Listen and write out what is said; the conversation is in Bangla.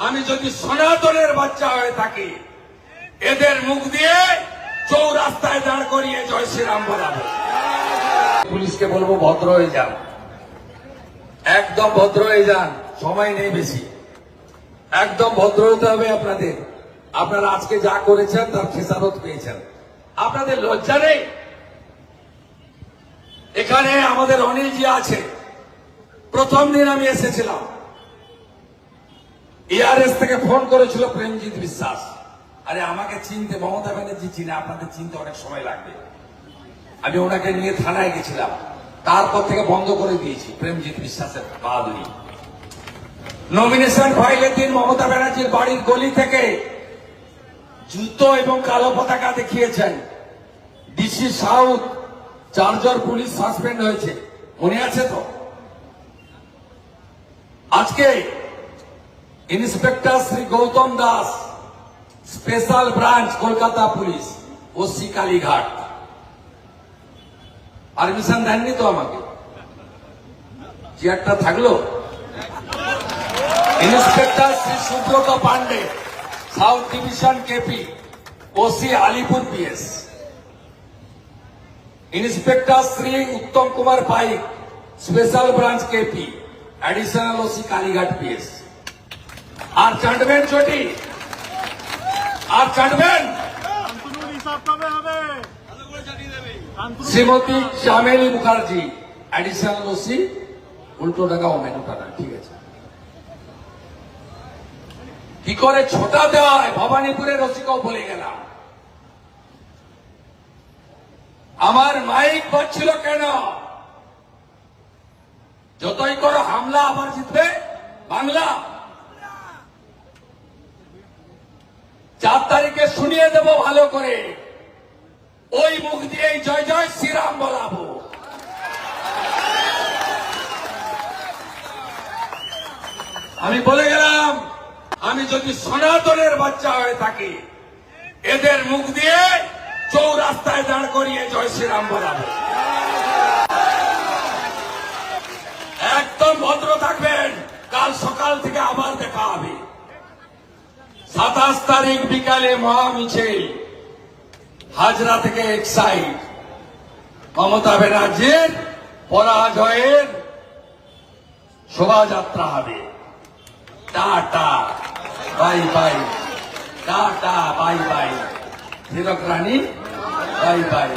আমি যদি সনাতনের বাচ্চা হয়ে থাকি, এদের মুখ দিয়ে চৌরাস্তায় দাঁড় করিয়ে জয় শ্রীরাম বলাবো। পুলিশকে বলবো ভদ্র হয়ে যান, একদম ভদ্র হয়ে যান, সময় নেই বেশি। একদম ভদ্র হতে হবে আপনাদের। আপনারা আজকে যা করেছেন তার খেসারত পেয়েছেন। আপনাদের লজ্জা নেই? এখানে আমাদের অনিলজি আছে। প্রথম দিন আমি এসেছিলাম, এআরএস থেকে ফোন করেছিল প্রেমজিৎ বিশ্বাস। আরে আমাকে চিনতে, মমতা ব্যানার্জি চিনে, আপনাদের চিনতে অনেক সময় লাগবে। আমি ওনাকে নিয়ে থানায় গেছিলাম, তারপর থেকে বন্ধ করে দিয়েছি প্রেমজিৎ বিশ্বাসের বাহাদুরি। নমিনেশন ফাইলের দিন মমতা ব্যানার্জির বাড়ির গলি থেকে জুতো এবং কালো পতাকা দেখিয়েছেন। ডিসি সাউথ 4 জন পুলিশ সাসপেন্ড হয়েছে, মনে আছে তো? আজকে inspector Shri Gautam Das, special branch Kolkata police, OC Kalighat, permission দেননি তো আমাকে, চেয়ারটা থাকলো। Inspector Shri Subrata Pande, south division KP, OC Alipur PS. Inspector Shri Uttam Kumar Paik, special branch KP, additional OC Kalighat PS. আর চাটবেন চটি, আর চাটবেন। শ্রীমতী চামেলি মুখার্জি, এডিশনাল ওসি উল্টোডাঙ্গা ও মেনুটানা। ঠিক আছে, কি করে ছোটা দেওয়া হয় ভবানীপুরের রসিকাও বলে গেলাম। আমার মাইক বাজছিল কেন? যতই করো হামলা, আবার জিতবে বাংলা। 4 তারিখে শুনিয়ে দেব ভালো করে, ওই মুখ দিয়েই জয় জয় শ্রীরাম বলাবো। আমি বলে গেলাম, আমি যদি সনাতনের বাচ্চা হয়ে থাকি, এদের মুখ দিয়ে চৌরাস্তায় দাঁড় করিয়ে জয় শ্রীরাম বলাবো। একদম ভদ্র থাকবেন। কাল সকাল থেকে আবার দেখা হবে। 27 তারিখ বিকালে মহামিছিল হাজরা থেকে এক্সাইড, মমতা ব্যানার্জির পরাজয়ের শোভাযাত্রা হবে। Tata bye bye, tata bye bye, Hirak Rani bye by.